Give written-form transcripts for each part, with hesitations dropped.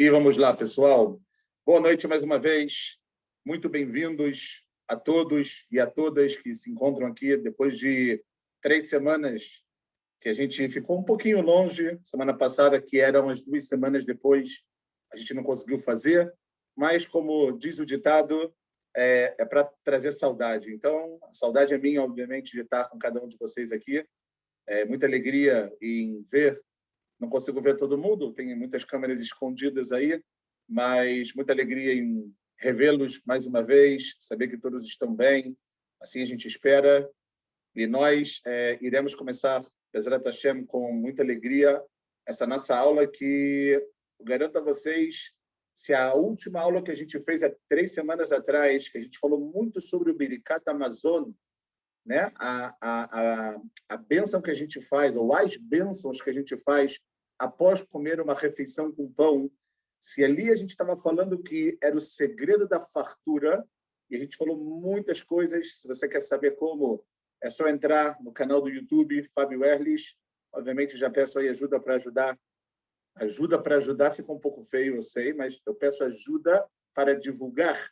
E vamos lá, pessoal. Boa noite mais uma vez. Muito bem-vindos a todos e a todas que se encontram aqui depois de 3 semanas que a gente ficou um pouquinho longe. Semana passada, que eram as 2 semanas depois, a gente não conseguiu fazer. Mas, como diz o ditado, é para trazer saudade. Então, a saudade é minha, obviamente, de estar com cada um de vocês aqui. Muita alegria em ver. Não consigo ver todo mundo, tem muitas câmeras escondidas aí, mas muita alegria em revê-los mais uma vez, saber que todos estão bem, assim a gente espera. E nós iremos começar, Bezerra Hashem, com muita alegria, essa nossa aula que, eu garanto a vocês, se a última aula que a gente fez há 3 semanas atrás, que a gente falou muito sobre o Birkat Amazon, né? A bênção que a gente faz, ou as bênçãos que a gente faz após comer uma refeição com pão, se ali a gente estava falando que era o segredo da fartura, e a gente falou muitas coisas, se você quer saber como, é só entrar no canal do YouTube, Fábio Erlich. Obviamente, já peço aí ajuda para ajudar. Ajuda para ajudar fica um pouco feio, eu sei, mas eu peço ajuda para divulgar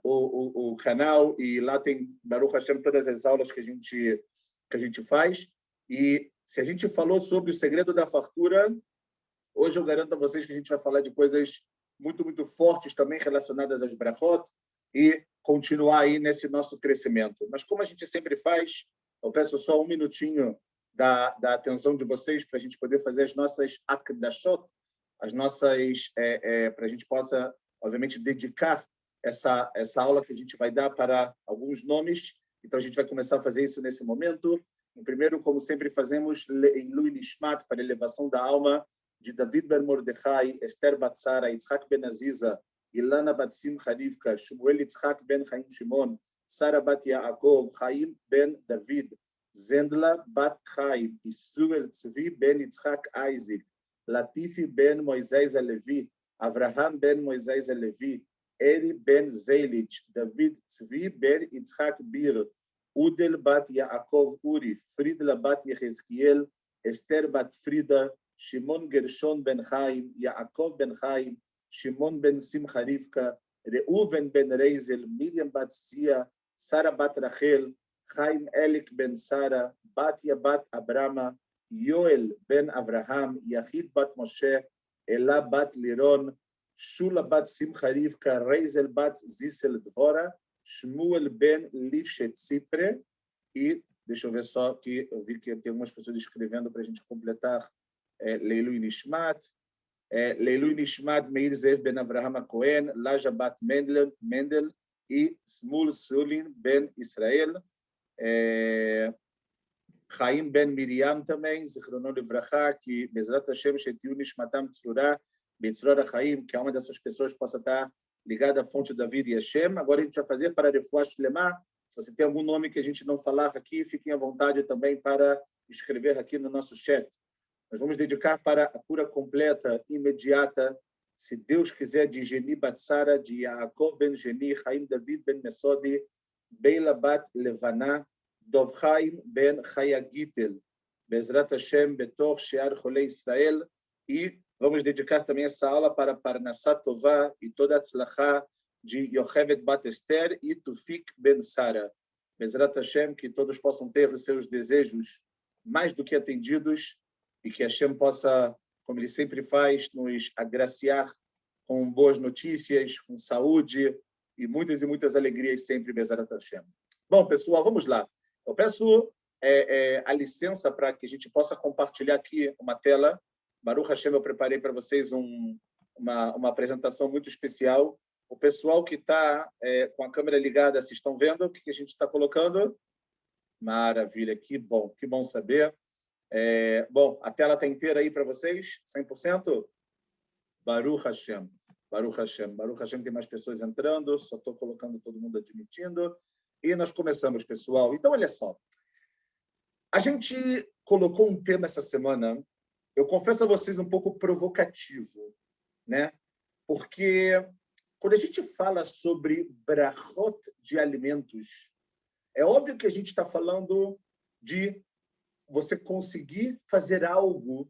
o canal, e lá tem, Baruch Hashem, todas as aulas que a gente faz. E se a gente falou sobre o segredo da fartura, hoje eu garanto a vocês que a gente vai falar de coisas muito, muito fortes também relacionadas às brachot e continuar aí nesse nosso crescimento. Mas como a gente sempre faz, eu peço só um minutinho da atenção de vocês para a gente poder fazer as nossas akdashot, as nossas, para a gente possa, obviamente, dedicar essa aula que a gente vai dar para alguns nomes. Então, a gente vai começar a fazer isso nesse momento. Primeiro, como sempre fazemos, em Lui Nishmat, para a elevação da alma de David ben Mordechai, Esther bat Sara, Yitzhak ben Aziza, Ilana bat Simcha Rivka, Shmuel Yitzhak ben Chaim Shimon, Sara bat Yaakov, Chaim ben David, Zendla bat Chaim, Isuel Tzvi ben Yitzhak Isaac, Latifi ben Moisés Alevi, Avraham ben Moisés Alevi, Eri ben Zeilich, David Tzvi ben Yitzhak Bir, Udel bat Yaakov Uri, Fridla bat Yehezkiel, Esther bat Frida, Shimon Gershon ben Chaim, Yaakov ben Chaim, Shimon ben Simcha Rivka, Reuven ben Reizel, Miriam bat Sia, Sara bat Rachel, Chaim Elik ben Sara, Batya bat Abrama, Yoel ben Avraham, Yachid bat Moshe, Ela bat Liron, Shula bat Simcha Rivka, Reizel bat Zisel Dvora, Shmuel ben Lifshet Cipre, e deixa eu ver só que eu vi que tem algumas pessoas escrevendo para a gente completar. Leilui Nishmat, Leilui Nishmat, Meir Zev ben Avraham Cohen, Laja bat Mendel e Smul Sulin ben Israel, Chaim ben Miriam também, Zichrono Livracha, que Bezrat Hashem Shetiu Nishmatam Tzurah, Betzror Chaim, que é uma dessas pessoas possa estar ligada à fonte da vida e Hashem. Agora a gente vai fazer para Refuah Shlema. Se você tem algum nome que a gente não falar aqui, fiquem à vontade também para escrever aqui no nosso chat. Nós vamos dedicar para a cura completa, imediata, se Deus quiser, de Geni bat Sara, de Yaakov ben Geni, Chaim David ben Mesodi, Beila bat Levana, Dov Chaim ben Chayagitel, Bezrat Hashem Betoch Shear Cholei Israel. E vamos dedicar também essa aula para Parnassat Tová e toda a tzlachá de Yochevet bat Esther e Tufik ben Sara. Bezrat Hashem, que todos possam ter os seus desejos mais do que atendidos e que Hashem possa, como ele sempre faz, nos agraciar com boas notícias, com saúde e muitas alegrias sempre, Bezrat Hashem. Bom, pessoal, vamos lá. Eu peço a licença para que a gente possa compartilhar aqui uma tela. Baruch Hashem, eu preparei para vocês uma apresentação muito especial. O pessoal que está com a câmera ligada, vocês estão vendo o que a gente está colocando? Maravilha, que bom saber. Bom, a tela está inteira aí para vocês? 100%? Baruch Hashem. Baruch Hashem. Baruch Hashem, tem mais pessoas entrando, só estou colocando todo mundo admitindo. E nós começamos, pessoal. Então, olha só. A gente colocou um tema essa semana, eu confesso a vocês, um pouco provocativo, né? Porque quando a gente fala sobre brachot de alimentos, é óbvio que a gente está falando de você conseguir fazer algo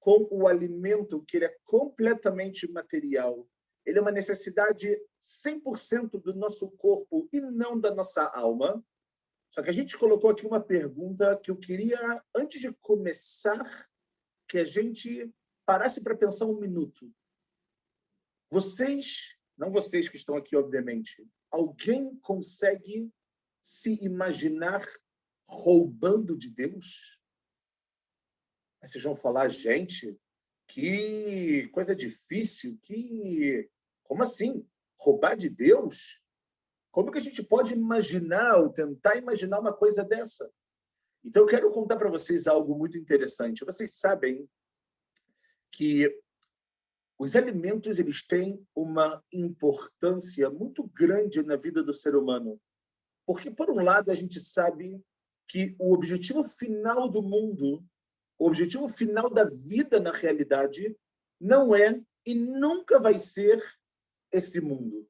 com o alimento, que ele é completamente material. Ele é uma necessidade 100% do nosso corpo e não da nossa alma. Só que a gente colocou aqui uma pergunta que eu queria, antes de começar, que a gente parasse para pensar um minuto. Vocês, não vocês que estão aqui, obviamente, alguém consegue se imaginar roubando de Deus? Aí vocês vão falar, gente, que coisa difícil, como assim? Roubar de Deus? Como que a gente pode imaginar ou tentar imaginar uma coisa dessa? Então, eu quero contar para vocês algo muito interessante. Vocês sabem que os alimentos eles têm uma importância muito grande na vida do ser humano. Porque, por um lado, a gente sabe que o objetivo final do mundo, o objetivo final da vida, na realidade, não é e nunca vai ser esse mundo.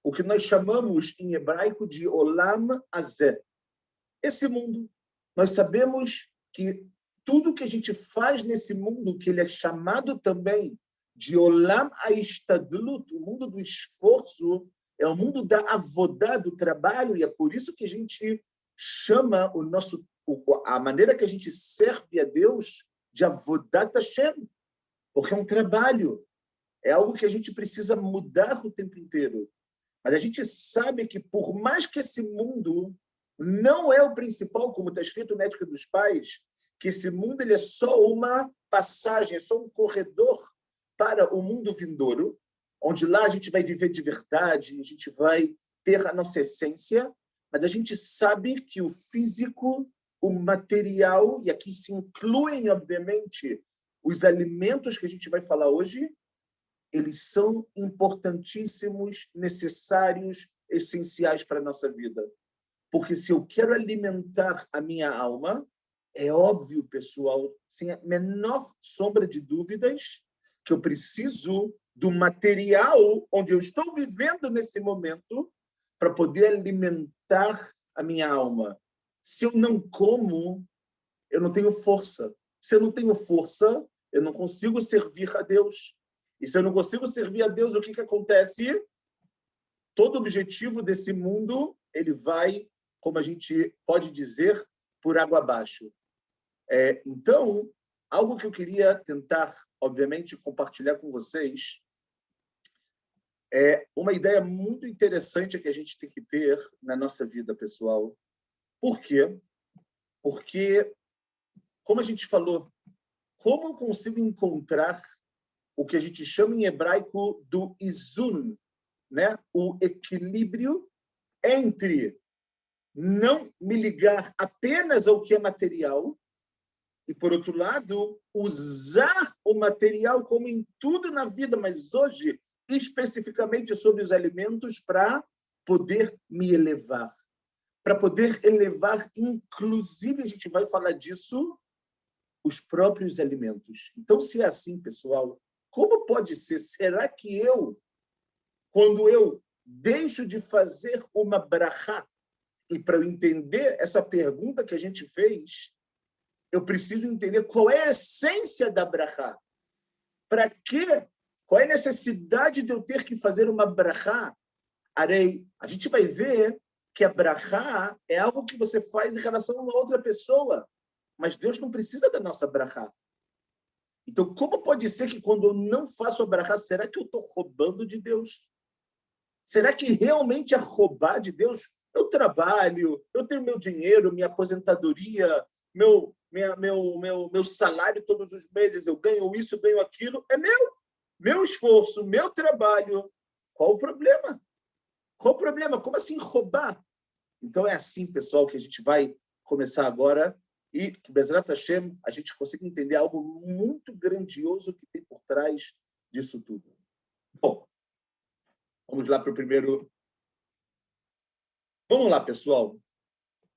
O que nós chamamos em hebraico de Olam Hazé. Esse mundo, nós sabemos que tudo que a gente faz nesse mundo, que ele é chamado também de Olam HaIshtadlut, o mundo do esforço, é o mundo da avodá, do trabalho, e é por isso que a gente chama a maneira que a gente serve a Deus de Avodat Hashem, porque é um trabalho, é algo que a gente precisa mudar o tempo inteiro. Mas a gente sabe que, por mais que esse mundo não é o principal, como está escrito na Ética dos Pais, que esse mundo ele é só uma passagem, é só um corredor para o mundo vindouro, onde lá a gente vai viver de verdade, a gente vai ter a nossa essência, mas a gente sabe que o físico, o material, e aqui se incluem, obviamente, os alimentos que a gente vai falar hoje, eles são importantíssimos, necessários, essenciais para a nossa vida. Porque se eu quero alimentar a minha alma, é óbvio, pessoal, sem a menor sombra de dúvidas, que eu preciso do material onde eu estou vivendo nesse momento para poder alimentar a minha alma. Se eu não como, eu não tenho força. Se eu não tenho força, eu não consigo servir a Deus. E se eu não consigo servir a Deus, o que acontece? Todo objetivo desse mundo, ele vai, como a gente pode dizer, por água abaixo. Então, algo que eu queria tentar, obviamente, compartilhar com vocês é uma ideia muito interessante que a gente tem que ter na nossa vida, pessoal. Por quê? Porque, como a gente falou, como eu consigo encontrar o que a gente chama em hebraico do izun, né? O equilíbrio entre não me ligar apenas ao que é material e, por outro lado, usar o material como em tudo na vida, mas hoje, especificamente sobre os alimentos, para poder me elevar. Para poder elevar, inclusive, a gente vai falar disso, os próprios alimentos. Então, se é assim, pessoal, como pode ser? Será que quando eu deixo de fazer uma brachá, e para eu entender essa pergunta que a gente fez, eu preciso entender qual é a essência da brachá. Para quê? Qual é a necessidade de eu ter que fazer uma brachá? Arei, a gente vai ver que a brachá é algo que você faz em relação a uma outra pessoa, mas Deus não precisa da nossa brachá. Então, como pode ser que quando eu não faço a brachá, será que eu estou roubando de Deus? Será que realmente é roubar de Deus? Eu trabalho, eu tenho meu dinheiro, minha aposentadoria, meu salário todos os meses, eu ganho isso, eu ganho aquilo, é meu esforço, meu trabalho. Qual o problema? Qual o problema? Como assim roubar? Então é assim, pessoal, que a gente vai começar agora e que, Bezrat Hashem, a gente consiga entender algo muito grandioso que tem por trás disso tudo. Bom, vamos lá para o primeiro. Vamos lá, pessoal.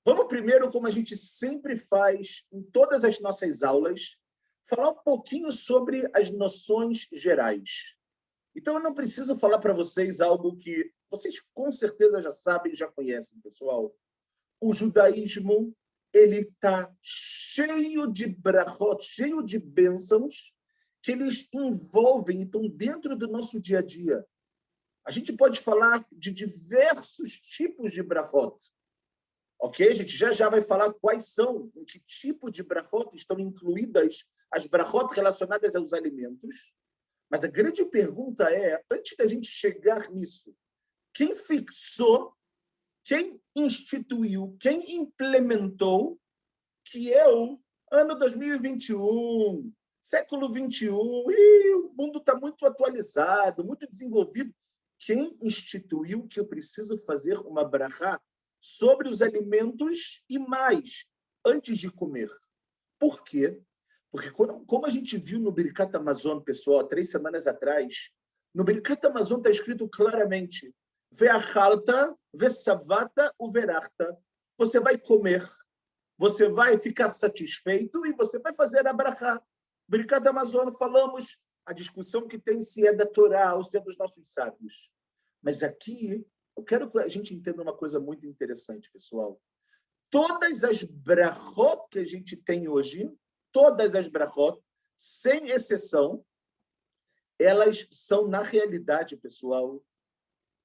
Vamos primeiro, como a gente sempre faz em todas as nossas aulas, falar um pouquinho sobre as noções gerais. Então, eu não preciso falar para vocês algo que vocês com certeza já sabem, já conhecem, pessoal. O judaísmo ele está cheio de brachot, cheio de bênçãos, que eles envolvem, então, dentro do nosso dia a dia. A gente pode falar de diversos tipos de brachot. Ok? A gente já vai falar quais são, em que tipo de brachot estão incluídas as brachot relacionadas aos alimentos. Mas a grande pergunta é, antes da gente chegar nisso, quem fixou, quem instituiu, quem implementou que é o ano 2021, século 21, e o mundo está muito atualizado, muito desenvolvido. Quem instituiu que eu preciso fazer uma brachá sobre os alimentos e mais, antes de comer? Por quê? Porque, como a gente viu no Birkat Hamazon, pessoal, 3 semanas atrás, no Birkat Hamazon está escrito claramente: Ve'achalta, ve'savata, uverachta. Você vai comer, você vai ficar satisfeito e você vai fazer a brachá. Birkat Hamazon, falamos a discussão que tem se é da Torá ou se é dos nossos sábios. Mas aqui, eu quero que a gente entenda uma coisa muito interessante, pessoal. Todas as brachot que a gente tem hoje, todas as brachot, sem exceção, elas são, na realidade, pessoal,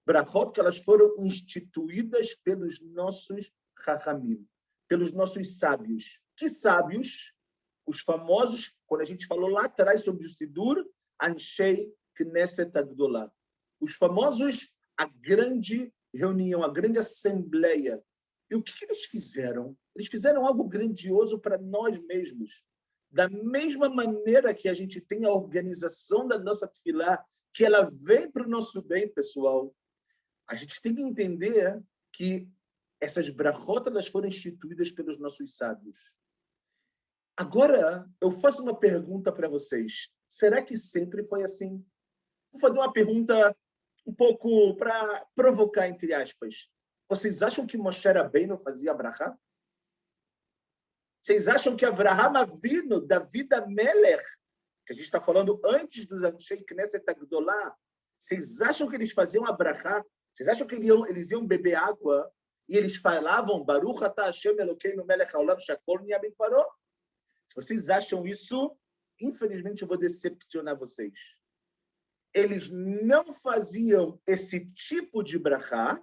brachot que elas foram instituídas pelos nossos chachamim, pelos nossos sábios. Que sábios? Os famosos, quando a gente falou lá atrás sobre o Sidur, Anshei Knesset Agdolah. Os famosos, a grande reunião, a grande assembleia. E o que eles fizeram? Eles fizeram algo grandioso para nós mesmos. Da mesma maneira que a gente tem a organização da nossa tefilá, que ela vem para o nosso bem, pessoal, a gente tem que entender que essas brachot, elas foram instituídas pelos nossos sábios. Agora, eu faço uma pergunta para vocês. Será que sempre foi assim? Vou fazer uma pergunta um pouco para provocar, entre aspas. Vocês acham que Moshe Rabbeinu fazia brachá? Vocês acham que Avraham Avinu, David Amelech, que a gente está falando antes dos Anshei Knesset Agdolah, vocês acham que eles faziam a brachá? Vocês acham que eles iam beber água e eles falavam Baruch atah Hashem Elokeinu melech haolam shakol nהיה bidvaro? Se vocês acham isso, infelizmente eu vou decepcionar vocês. Eles não faziam esse tipo de brachá,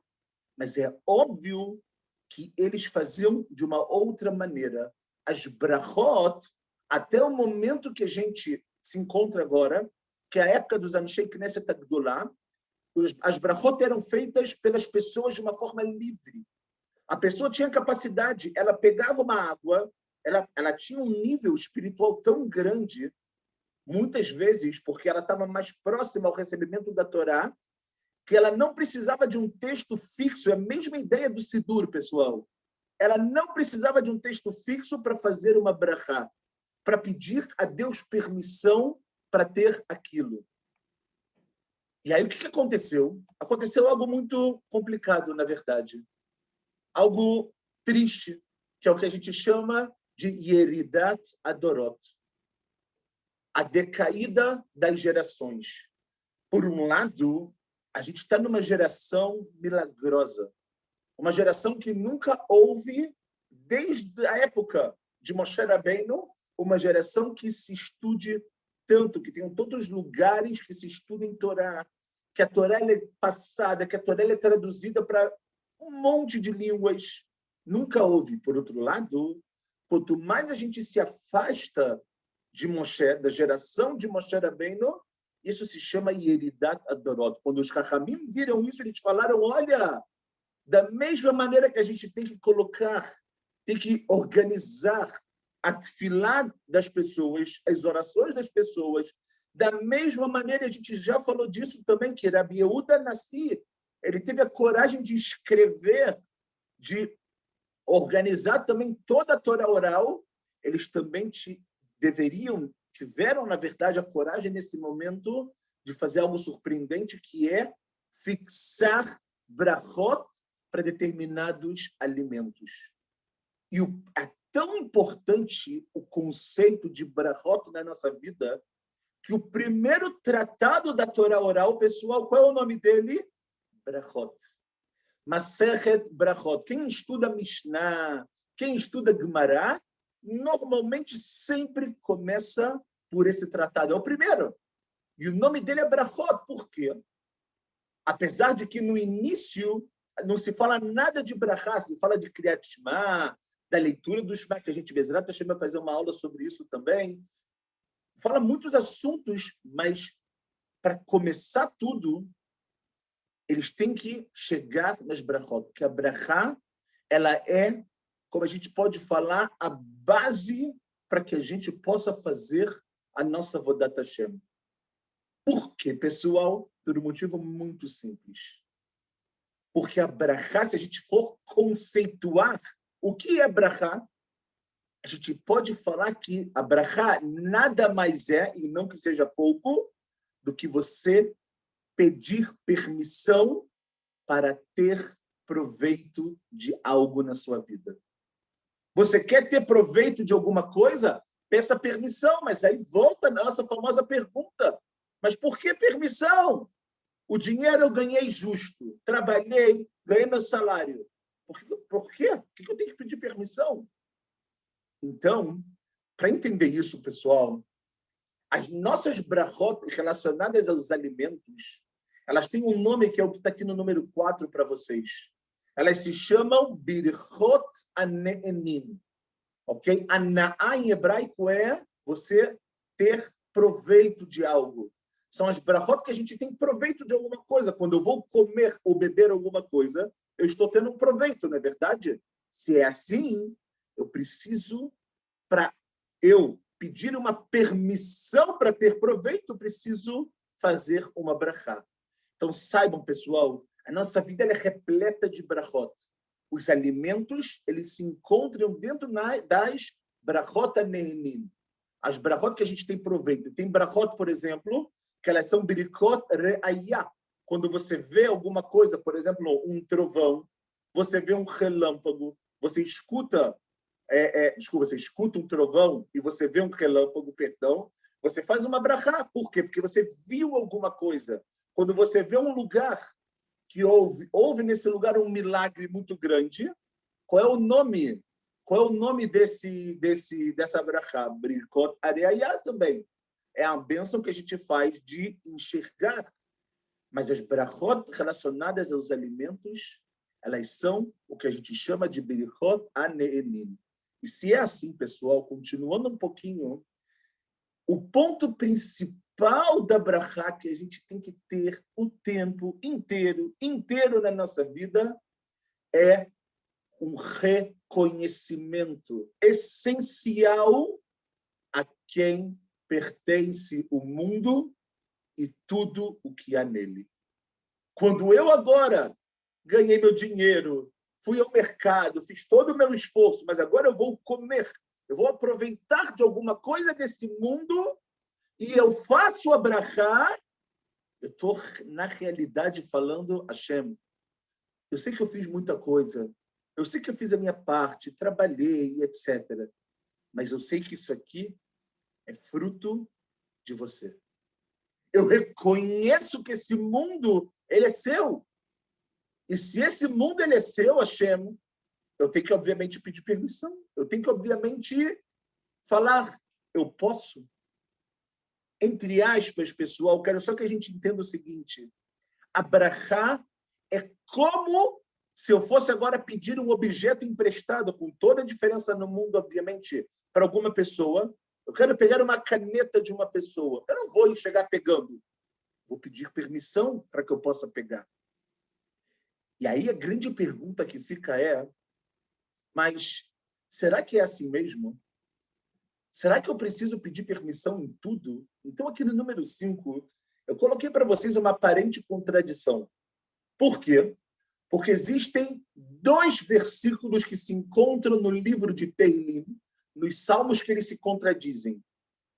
mas é óbvio que eles faziam de uma outra maneira. As brachot, até o momento que a gente se encontra agora, que é a época dos Anshei Knesset Agdolah, as brachot eram feitas pelas pessoas de uma forma livre. A pessoa tinha capacidade, ela pegava uma água, ela tinha um nível espiritual tão grande, muitas vezes, porque ela estava mais próxima ao recebimento da Torá, que ela não precisava de um texto fixo, é a mesma ideia do Sidur, pessoal. Ela não precisava de um texto fixo para fazer uma brachá, para pedir a Deus permissão para ter aquilo. E aí o que aconteceu? Aconteceu algo muito complicado, na verdade. Algo triste, que é o que a gente chama de Yeridat Adorot. A decaída das gerações. Por um lado, a gente está numa geração milagrosa. Uma geração que nunca houve, desde a época de Moshe Rabbeinu, uma geração que se estude tanto, que tem todos os lugares que se estudem Torá, que a Torá é passada, que a Torá é traduzida para um monte de línguas. Nunca houve. Por outro lado, quanto mais a gente se afasta de Moshe, da geração de Moshe Rabbeinu, isso se chama Yeridat Adorot. Quando os Chachamim viram isso, eles falaram, olha, da mesma maneira que a gente tem que colocar, tem que organizar a tefilá das pessoas, as orações das pessoas, da mesma maneira, a gente já falou disso também, que Rabi Yehuda Nassi, ele teve a coragem de escrever, de organizar também toda a Torá oral, eles também tiveram, na verdade, a coragem nesse momento de fazer algo surpreendente, que é fixar brachot para determinados alimentos. E é tão importante o conceito de brachot na nossa vida, que o primeiro tratado da Torá oral, pessoal, qual é o nome dele? Brachot. Masechet Brachot. Quem estuda Mishnah, quem estuda Gemara, normalmente sempre começa por esse tratado. É o primeiro. E o nome dele é Brachot. Por quê? Apesar de que no início não se fala nada de Brachá, se fala de Kriyat Shema, da leitura do Shema, que a gente, Bezerra vai fazer uma aula sobre isso também. Fala muitos assuntos, mas para começar tudo, eles têm que chegar nas Brachot, porque a Brachá, ela é, como a gente pode falar, a base para que a gente possa fazer a nossa Avodat Hashem. Por quê, pessoal? Por um motivo muito simples. Porque a Brachá, se a gente for conceituar o que é Brachá, a gente pode falar que a Brachá nada mais é, e não que seja pouco, do que você pedir permissão para ter proveito de algo na sua vida. Você quer ter proveito de alguma coisa? Peça permissão, mas aí volta a nossa famosa pergunta. Mas por que permissão? O dinheiro eu ganhei justo, trabalhei, ganhei meu salário. Por quê? Por que eu tenho que pedir permissão? Então, para entender isso, pessoal, as nossas brachot relacionadas aos alimentos, elas têm um nome que é o que está aqui no número 4 para vocês. Elas se chamam birchot ane'enim. Ok? Ana'a em hebraico é você ter proveito de algo. São as brachot que a gente tem proveito de alguma coisa. Quando eu vou comer ou beber alguma coisa, eu estou tendo um proveito, não é verdade? Se é assim, eu preciso, para eu pedir uma permissão para ter proveito, eu preciso fazer uma brachá. Então, saibam, pessoal, a nossa vida ela é repleta de brachot. Os alimentos, eles se encontram dentro das brachot ane'enim. As brachot que a gente tem proveito. Tem brachot, por exemplo, que elas são birikot re'ayah. Quando você vê alguma coisa, por exemplo, um trovão, você vê um relâmpago, você escuta, você escuta um trovão e você vê um relâmpago, perdão, você faz uma brachá. Por quê? Porque você viu alguma coisa. Quando você vê um lugar que houve nesse lugar um milagre muito grande, qual é o nome? Qual é o nome dessa brachá? Birikot re'ayah também. É a bênção que a gente faz de enxergar. Mas as brachot relacionadas aos alimentos, elas são o que a gente chama de birchot ane'enim. E se é assim, pessoal, continuando um pouquinho, o ponto principal da brachá que a gente tem que ter o tempo inteiro na nossa vida é um reconhecimento essencial a quem pertence o mundo e tudo o que há nele. Quando eu agora ganhei meu dinheiro, fui ao mercado, fiz todo o meu esforço, mas agora eu vou comer, eu vou aproveitar de alguma coisa desse mundo e eu faço a brachá, eu estou, na realidade, falando, Hashem, eu sei que eu fiz muita coisa, eu sei que eu fiz a minha parte, trabalhei, etc. Mas eu sei que isso aqui é fruto de você. Eu reconheço que esse mundo, ele é seu. E se esse mundo ele é seu, Hashem, eu tenho que, obviamente, pedir permissão. Eu tenho que, obviamente, falar, eu posso. Entre aspas, pessoal, quero só que a gente entenda o seguinte. A brachá é como se eu fosse agora pedir um objeto emprestado, com toda a diferença no mundo, obviamente, para alguma pessoa. Eu quero pegar uma caneta de uma pessoa. Eu não vou chegar pegando. Vou pedir permissão para que eu possa pegar. E aí a grande pergunta que fica é, mas será que é assim mesmo? Será que eu preciso pedir permissão em tudo? Então, aqui no número 5, eu coloquei para vocês uma aparente contradição. Por quê? Porque existem 2 versículos que se encontram no livro de Teilim, nos Salmos, que eles se contradizem.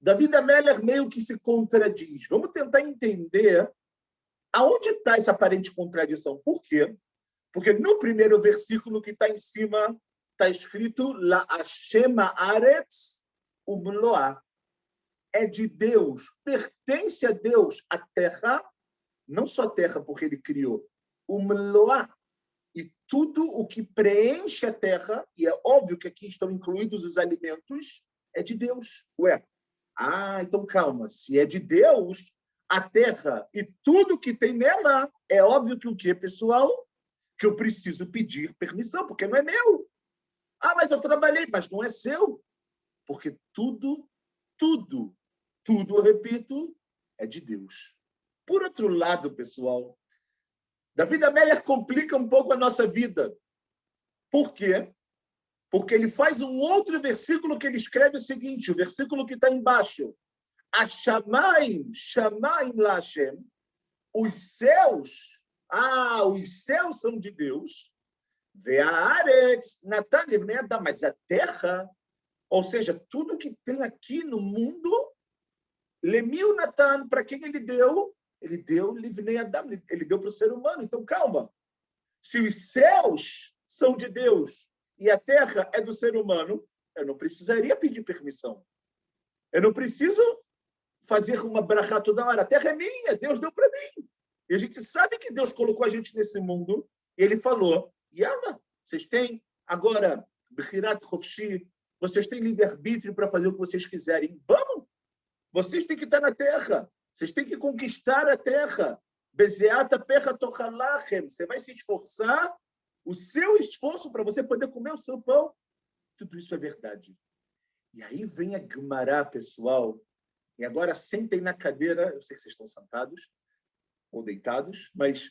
David Ameller meio que se contradiz. Vamos tentar entender aonde está essa aparente contradição. Por quê? Porque no primeiro versículo que está em cima, está escrito La Hashem Haaretz Umloa. É de Deus, pertence a Deus a terra, não só a terra porque ele criou, Umloa. E tudo o que preenche a terra, e é óbvio que aqui estão incluídos os alimentos, é de Deus. Ué, Então calma. Se é de Deus, a terra e tudo que tem nela, é óbvio que o quê, pessoal? Que eu preciso pedir permissão, porque não é meu. Mas eu trabalhei, mas não é seu. Porque tudo, eu repito, é de Deus. Por outro lado, pessoal, David Amélia complica um pouco a nossa vida. Por quê? Porque ele faz um outro versículo que ele escreve o seguinte, o versículo que está embaixo. Ashamaim, Shamaim la Hashem, os céus são de Deus, Ve'aretz Natan livnei Adam, mas a terra, ou seja, tudo que tem aqui no mundo, Lemil Natan, para quem ele deu? Ele deu livnei Adam, ele deu para o ser humano. Então, calma. Se os céus são de Deus e a terra é do ser humano, eu não precisaria pedir permissão. Eu não preciso fazer uma brachá toda hora. A terra é minha, Deus deu para mim. E a gente sabe que Deus colocou a gente nesse mundo e ele falou, Yala, vocês têm agora Bechirat Chofshi, vocês têm livre-arbítrio para fazer o que vocês quiserem. Vamos! Vocês têm que estar na terra. Vocês têm que conquistar a terra. Bezeata perra tochalachem. Você vai se esforçar, o seu esforço para você poder comer o seu pão. Tudo isso é verdade. E aí vem a Gumará, pessoal. E agora sentem na cadeira. Eu sei que vocês estão sentados ou deitados, mas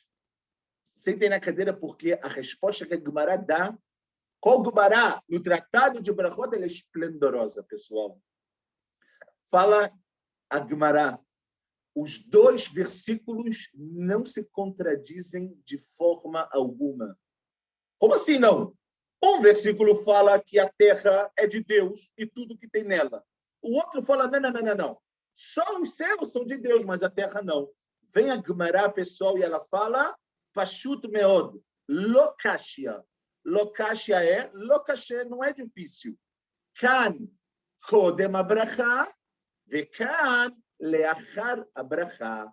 sentem na cadeira porque a resposta que a Gumará dá, qual Gumará? No Tratado de Brachot, ela é esplendorosa, pessoal. Fala a Gumará. Os dois versículos não se contradizem de forma alguma. Como assim não? Um versículo fala que a terra é de Deus e tudo que tem nela. O outro fala, não. Só os céus são de Deus, mas a terra não. Vem a Gumará, pessoal, e ela fala, Pashut meod, lokashia. Lokashia não é difícil. Kan kodem abracha, vekan leachar abracha.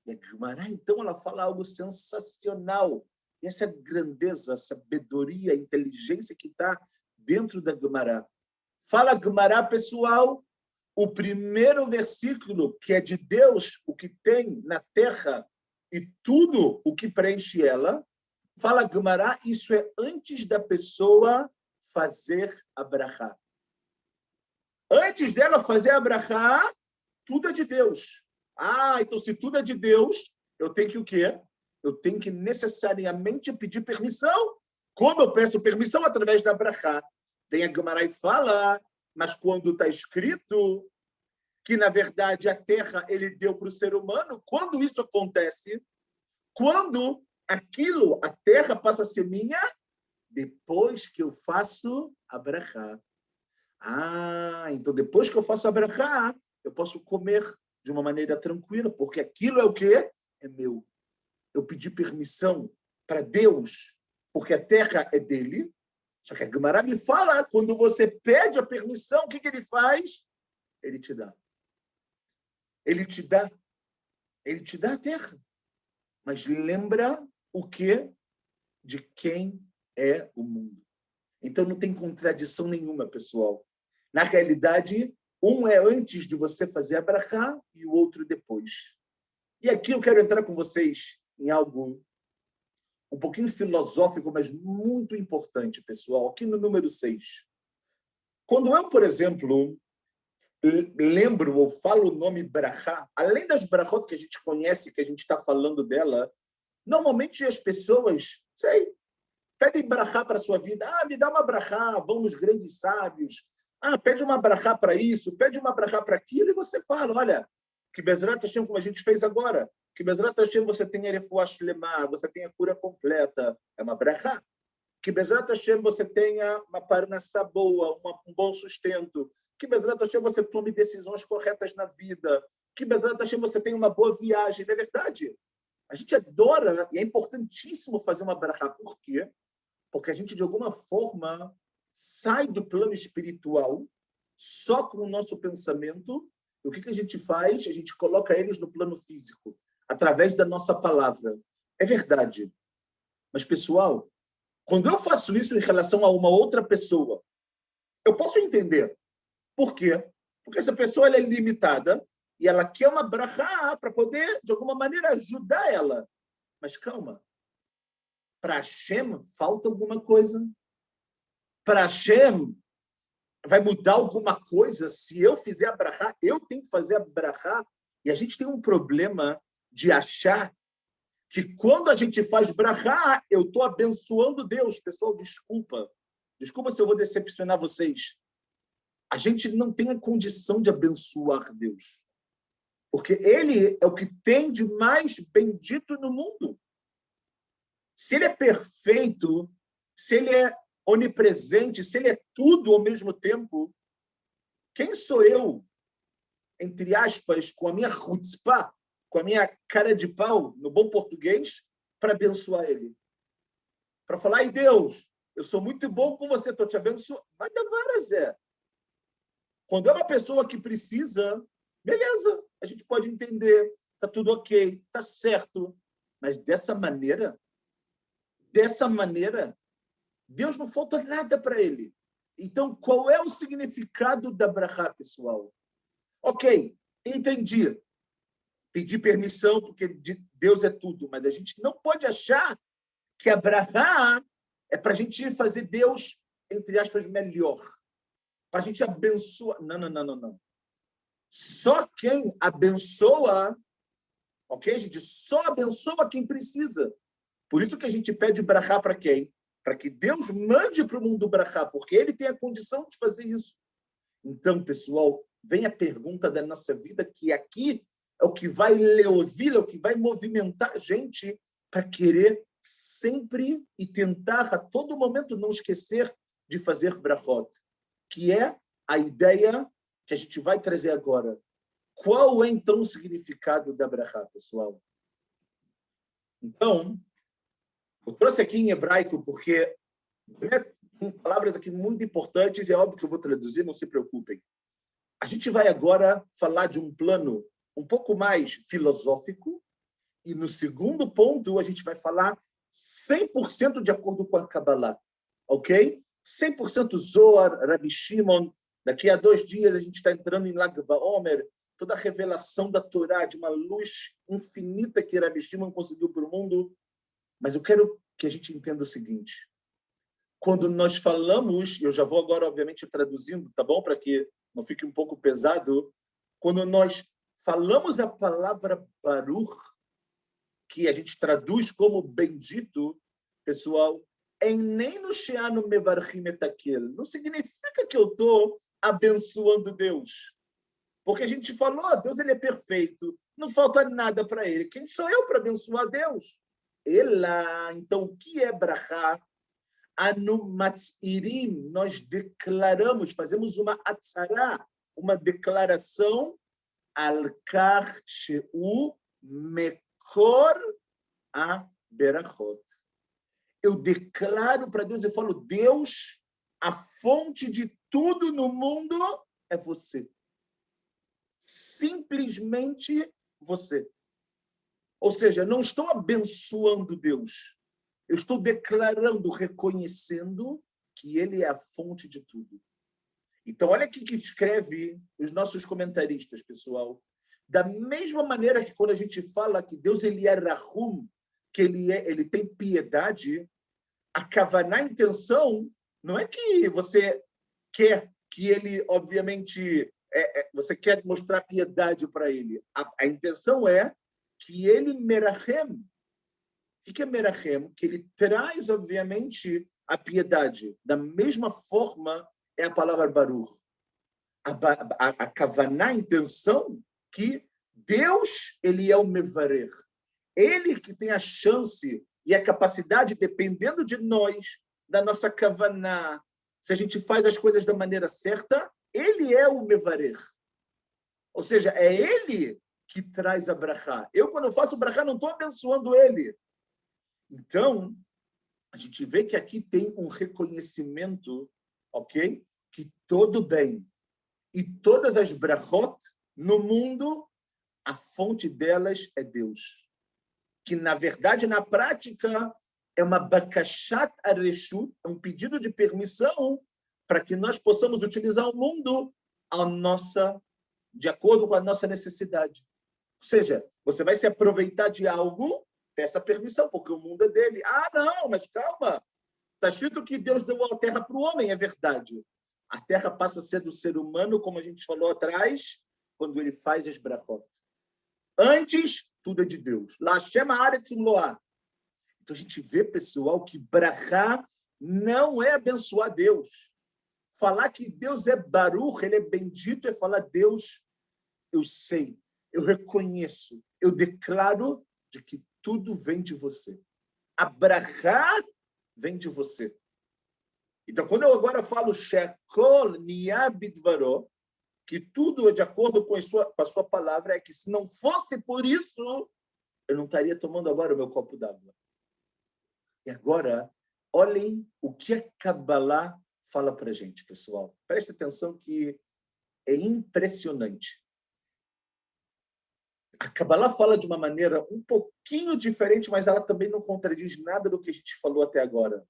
E a Gumará, então, ela fala algo sensacional. E essa grandeza, sabedoria, inteligência que está dentro da Gumará. Fala Gumará, pessoal, o primeiro versículo, que é de Deus, o que tem na terra e tudo o que preenche ela, fala Gumará, isso é antes da pessoa fazer a brachá. Antes dela fazer a brachá, tudo é de Deus. Então se tudo é de Deus, eu tenho que o quê? Eu tenho que necessariamente pedir permissão. Como eu peço permissão? Através da brachá. Vem a Gumará e fala, mas quando está escrito que, na verdade, a terra ele deu para o ser humano, quando isso acontece, quando aquilo, a terra passa a ser minha, depois que eu faço a brachá. Então depois que eu faço a brachá, eu posso comer de uma maneira tranquila, porque aquilo é o quê? É meu. Eu pedi permissão para Deus, porque a terra é dele. Só que a Gumará me fala, quando você pede a permissão, o que ele faz? Ele te dá. Ele te dá a terra. Mas lembra o quê? De quem é o mundo. Então não tem contradição nenhuma, pessoal. Na realidade, um é antes de você fazer a brachá e o outro depois. E aqui eu quero entrar com vocês em algo um pouquinho filosófico, mas muito importante, pessoal. Aqui no número 6. Quando eu, por exemplo, lembro ou falo o nome brachá, além das brachot que a gente conhece, que a gente está falando dela, normalmente as pessoas, pedem brachá para a sua vida. Me dá uma brachá, vão nos grandes sábios. Pede uma brachá para isso, pede uma brachá para aquilo, e você fala, olha, que Bezrat Hashem, como a gente fez agora, que Bezrat Hashem você tenha refuah shlemá, você tenha cura completa, é uma brachá. Que Bezrat Hashem você tenha uma parnassá boa, um bom sustento. Que Bezrat Hashem você tome decisões corretas na vida. Que Bezrat Hashem você tenha uma boa viagem. Não é verdade? A gente adora, e é importantíssimo fazer uma brachá. Por quê? Porque a gente, de alguma forma, sai do plano espiritual só com o nosso pensamento. E o que a gente faz? A gente coloca eles no plano físico, através da nossa palavra. É verdade. Mas, pessoal, quando eu faço isso em relação a uma outra pessoa, eu posso entender. Por quê? Porque essa pessoa ela é limitada e ela quer uma brachá para poder, de alguma maneira, ajudar ela. Mas calma. Para Hashem falta alguma coisa. Para Hashem vai mudar alguma coisa se eu fizer a brachá. Eu tenho que fazer a brachá. E a gente tem um problema de achar que quando a gente faz brachá, eu estou abençoando Deus. Pessoal, desculpa. Desculpa se eu vou decepcionar vocês. A gente não tem a condição de abençoar Deus. Porque Ele é o que tem de mais bendito no mundo. Se Ele é perfeito, se Ele é onipresente, se Ele é tudo ao mesmo tempo, quem sou eu, entre aspas, com a minha chutzpah, com a minha cara de pau, no bom português, para abençoar Ele? Para falar, ai Deus, eu sou muito bom com você, estou te abençoando. Mas da vara, Zé. Quando é uma pessoa que precisa, beleza, a gente pode entender, está tudo ok, está certo. Mas dessa maneira, Deus não falta nada para ele. Então, qual é o significado da brachá, pessoal? Ok, entendi. Pedi permissão, porque Deus é tudo, mas a gente não pode achar que a brachá é para a gente fazer Deus, entre aspas, melhor. Para a gente abençoar. Não. Só quem abençoa, ok, gente? Só abençoa quem precisa. Por isso que a gente pede brachá para quem? Para que Deus mande para o mundo brachá, porque Ele tem a condição de fazer isso. Então, pessoal, vem a pergunta da nossa vida, que aqui é o que vai leovir, é o que vai movimentar a gente para querer sempre e tentar a todo momento não esquecer de fazer brachot, que é a ideia que a gente vai trazer agora. Qual é, então, o significado da brachá, pessoal? Então, eu trouxe aqui em hebraico porque tem palavras aqui muito importantes e é óbvio que eu vou traduzir, não se preocupem. A gente vai agora falar de um plano um pouco mais filosófico e no segundo ponto a gente vai falar 100% de acordo com a Kabbalah, ok? 100% Zohar, Rabbi Shimon. Daqui a 2 dias a gente está entrando em Lag BaOmer, toda a revelação da Torá, de uma luz infinita que Rabbi Shimon conseguiu para o mundo. Mas eu quero que a gente entenda o seguinte. Quando nós falamos, eu já vou agora, obviamente, traduzindo, tá bom? Para que não fique um pouco pesado. Quando nós falamos a palavra Baruch, que a gente traduz como bendito, pessoal, em nem no Sheanu Mevarchim Etakel. Não significa que eu estou abençoando Deus. Porque a gente falou, Deus ele é perfeito, não falta nada para ele. Quem sou eu para abençoar Deus? Ela, então, o que é brachá? Anu matzirim, nós declaramos, fazemos uma atzará, uma declaração, al-kach she'u mekor ha-berachot. Eu declaro para Deus, eu falo, Deus, a fonte de tudo no mundo é você. Simplesmente você. Ou seja, não estou abençoando Deus. Eu estou declarando, reconhecendo que Ele é a fonte de tudo. Então, olha aqui que escreve os nossos comentaristas, pessoal. Da mesma maneira que quando a gente fala que Deus ele é Rahum, que ele tem piedade, a kavaná, a intenção, não é que você quer que ele, obviamente, você quer mostrar piedade para ele. A intenção é que ele merachem. O que é merachem? Que ele traz, obviamente, a piedade. Da mesma forma é a palavra baruch. A kavaná, a intenção, que Deus ele é o mevarer. Ele que tem a chance e a capacidade, dependendo de nós, da nossa kavaná. Se a gente faz as coisas da maneira certa, ele é o mevarer. Ou seja, é ele que traz a brachá. Eu, quando eu faço brachá, não estou abençoando ele. Então, a gente vê que aqui tem um reconhecimento, ok? Que todo bem e todas as brachot no mundo, a fonte delas é Deus. Que, na verdade, na prática, é uma bakashat areshut, é um pedido de permissão para que nós possamos utilizar o mundo de acordo com a nossa necessidade. Ou seja, você vai se aproveitar de algo, peça permissão, porque o mundo é dele. Ah, não, mas calma. Está escrito que Deus deu a terra para o homem, é verdade. A terra passa a ser do ser humano, como a gente falou atrás, quando ele faz as brachot. Antes, tudo é de Deus. Lá chama Aretz Loá. Então a gente vê, pessoal, que brachá não é abençoar Deus. Falar que Deus é Baruch, ele é bendito, é falar, Deus, eu sei, eu reconheço, eu declaro de que tudo vem de você. A brachá vem de você. Então, quando eu agora falo Shekol Niabidvaro, que tudo é de acordo com a sua palavra, é que se não fosse por isso, eu não estaria tomando agora o meu copo d'água. E agora, olhem o que a Kabbalah fala para a gente, pessoal. Preste atenção que é impressionante. A Kabbalah fala de uma maneira um pouquinho diferente, mas ela também não contradiz nada do que a gente falou até agora.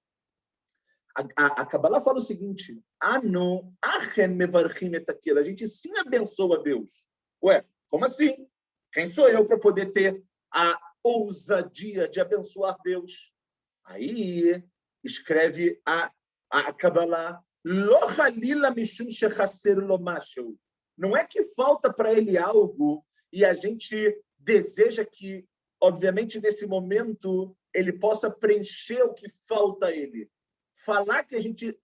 A Kabbalah fala o seguinte: Anu achen mevarchim et aquilo. A gente sim abençoa Deus. Ué, como assim? Quem sou eu para poder ter a ousadia de abençoar Deus? Aí escreve a Kabbalah: Lo halila mishum shechaser lo mashu. Não é que falta para ele algo e a gente deseja que, obviamente, nesse momento, ele possa preencher o que falta a ele. Falar que a gente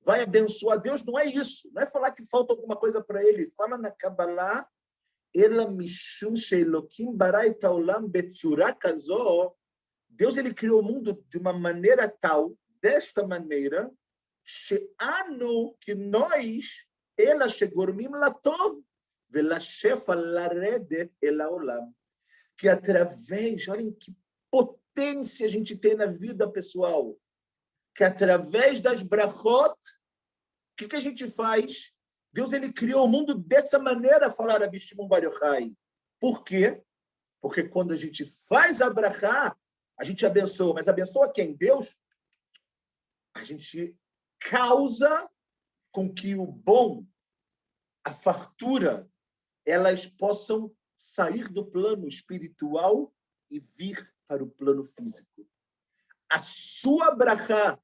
vai abençoar Deus não é isso. Não é falar que falta alguma coisa para ele. Fala na Kabbalah, Ela mishum she'elokim bara et haolam betzura kazo. Deus ele criou o mundo de uma maneira tal, desta maneira, she'anu, que nós, ela shegormim latov, velashefal laredet el haolam. Que através, olhem que potência a gente tem na vida pessoal, que através das brachot, o que a gente faz? Deus ele criou o mundo dessa maneira, falar Rabbi Shimon Bar Yochai. Por quê? Porque quando a gente faz a brachá, a gente abençoa. Mas abençoa quem? Deus. A gente causa com que o bom, a fartura, elas possam sair do plano espiritual e vir para o plano físico. A sua brachá,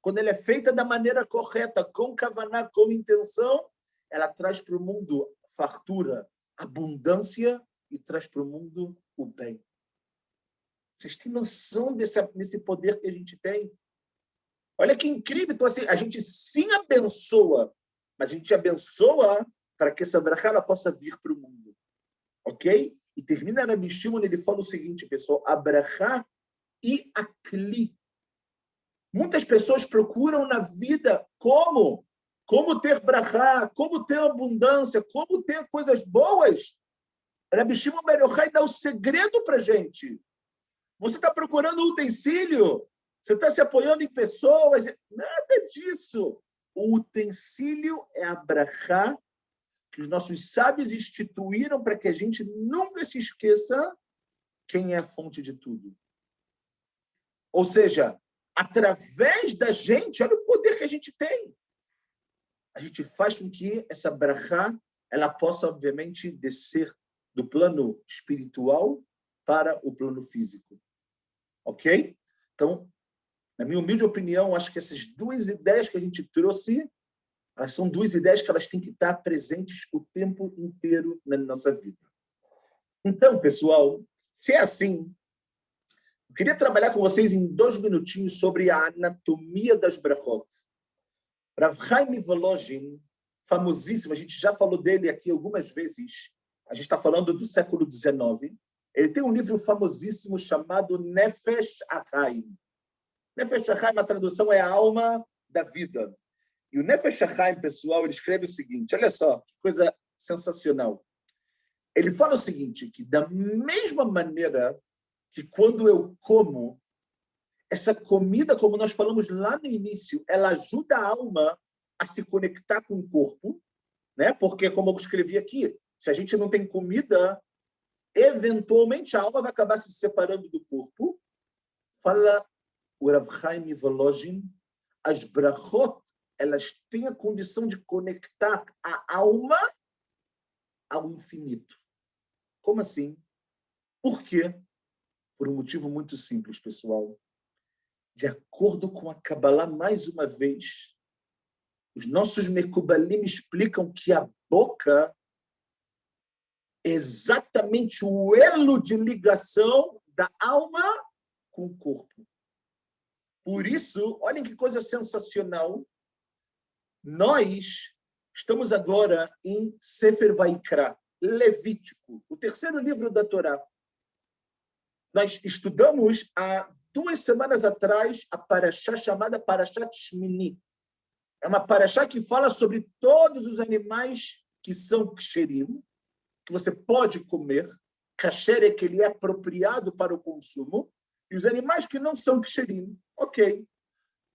quando ela é feita da maneira correta, com kavaná, com intenção, ela traz para o mundo fartura, abundância e traz para o mundo o bem. Vocês têm noção desse poder que a gente tem? Olha que incrível. Então, assim, a gente sim abençoa, mas a gente abençoa para que essa brachá ela possa vir para o mundo. Ok? E termina Rabbi Shimon, ele fala o seguinte, pessoal, a brachá e a kli. Muitas pessoas procuram na vida como ter brachá, como ter abundância, como ter coisas boas. Rabbi Shimon Bar Yochai dá o segredo para a gente. Você está procurando utensílio, você está se apoiando em pessoas, nada disso. O utensílio é a brachá que os nossos sábios instituíram para que a gente nunca se esqueça quem é a fonte de tudo. Ou seja, através da gente, olha o poder que a gente tem. A gente faz com que essa brachá ela possa, obviamente, descer do plano espiritual para o plano físico. Ok? Então, na minha humilde opinião, acho que essas duas ideias que a gente trouxe, elas são duas ideias que elas têm que estar presentes o tempo inteiro na nossa vida. Então, pessoal, se é assim, eu queria trabalhar com vocês em 2 minutinhos sobre a anatomia das brachot. Rav Chaim Volozhin, famosíssimo, a gente já falou dele aqui algumas vezes, a gente está falando do século XIX, ele tem um livro famosíssimo chamado Nefesh HaChaim. Nefesh HaChaim, a tradução é a alma da vida. E o Nefesh HaChaim, pessoal, ele escreve o seguinte, olha só, que coisa sensacional. Ele fala o seguinte, que da mesma maneira que quando eu como, essa comida, como nós falamos lá no início, ela ajuda a alma a se conectar com o corpo, né? Porque, como eu escrevi aqui, se a gente não tem comida, eventualmente a alma vai acabar se separando do corpo. Fala o Rav Chaim Volozhin, as brachot elas têm a condição de conectar a alma ao infinito. Como assim? Por quê? Por um motivo muito simples, pessoal. De acordo com a Kabbalah, mais uma vez, os nossos Mekubalim explicam que a boca é exatamente o elo de ligação da alma com o corpo. Por isso, olhem que coisa sensacional. Nós estamos agora em Sefer Vaikra, Levítico, o terceiro livro da Torá. Nós estudamos há 2 semanas atrás a paraxá chamada Parashat Shmini. É uma paraxá que fala sobre todos os animais que são ksherim, que você pode comer. Kasher é que ele é apropriado para o consumo. E os animais que não são ksherim, ok.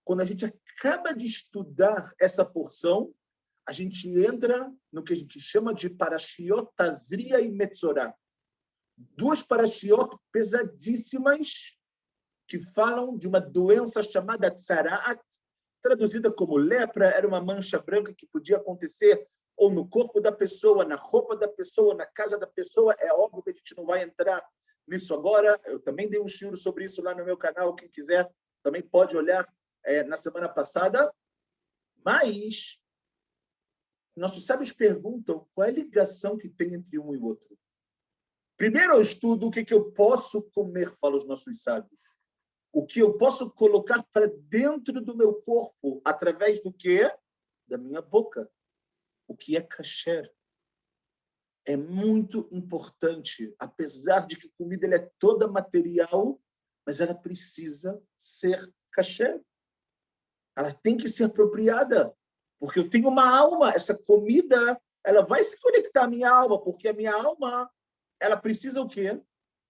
Quando a gente acaba de estudar essa porção, a gente entra no que a gente chama de Parashiot Tazria e Metzorah. 2 parashiot pesadíssimas que falam de uma doença chamada Tzaraat, traduzida como lepra, era uma mancha branca que podia acontecer ou no corpo da pessoa, na roupa da pessoa, na casa da pessoa. É óbvio que a gente não vai entrar nisso agora. Eu também dei um shiur sobre isso lá no meu canal. Quem quiser também pode olhar na semana passada. Mas nossos sábios perguntam qual é a ligação que tem entre um e o outro. Primeiro eu estudo o que eu posso comer, falam os nossos sábios. O que eu posso colocar para dentro do meu corpo, através do quê? Da minha boca. O que é kasher. É muito importante, apesar de que a comida ela é toda material, mas ela precisa ser kasher. Ela tem que ser apropriada, porque eu tenho uma alma. Essa comida ela vai se conectar à minha alma, porque a minha alma ela precisa o quê?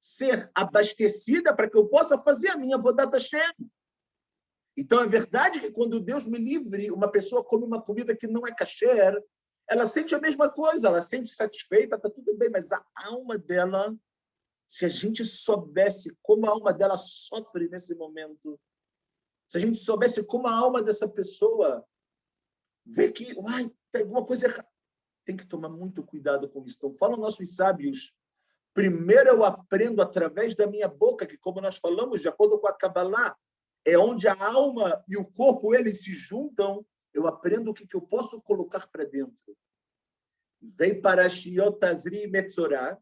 Ser abastecida para que eu possa fazer a minha Avodat Hashem. Então, é verdade que quando Deus me livre, uma pessoa come uma comida que não é kasher, ela sente a mesma coisa, ela sente satisfeita, está tudo bem, mas a alma dela, se a gente soubesse como a alma dela sofre nesse momento, se a gente soubesse como a alma dessa pessoa vê que, tem alguma coisa errada, tem que tomar muito cuidado com isso. Então, falam nossos sábios, primeiro eu aprendo através da minha boca, que como nós falamos, de acordo com a Kabbalah, é onde a alma e o corpo, eles se juntam, eu aprendo o que eu posso colocar para dentro. Vem para Parashiot Tazri e Metzorah,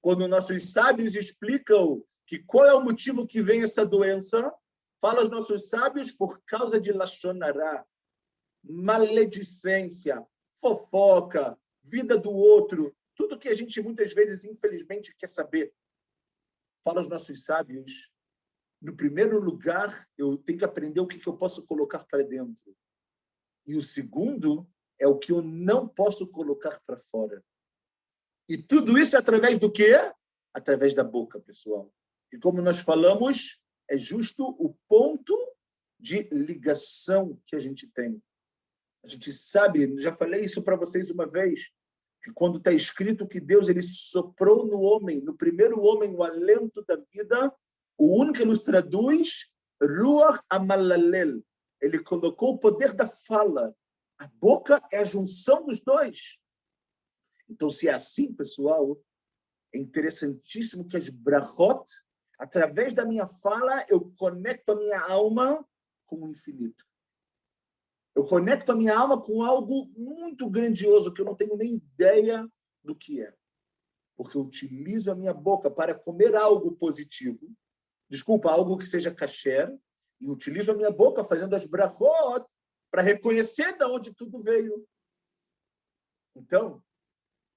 quando nossos sábios explicam que qual é o motivo que vem essa doença, fala os nossos sábios por causa de Lashon Hara, maledicência, fofoca, vida do outro, tudo que a gente muitas vezes, infelizmente, quer saber. Fala os nossos sábios, no primeiro lugar, eu tenho que aprender o que eu posso colocar para dentro. E o segundo é o que eu não posso colocar para fora. E tudo isso é através do quê? Através da boca, pessoal. E como nós falamos, é justo o ponto de ligação que a gente tem. A gente sabe, já falei isso para vocês uma vez, que quando está escrito que Deus ele soprou no homem, no primeiro homem, o alento da vida, o único que nos traduz, Ruach Amalalel. Ele colocou o poder da fala. A boca é a junção dos dois. Então, se é assim, pessoal, é interessantíssimo que as brachot, através da minha fala, eu conecto a minha alma com o infinito. Eu conecto a minha alma com algo muito grandioso, que eu não tenho nem ideia do que é. Porque eu utilizo a minha boca para comer algo positivo, algo que seja kasher, e utilizo a minha boca fazendo as brachot para reconhecer de onde tudo veio. Então,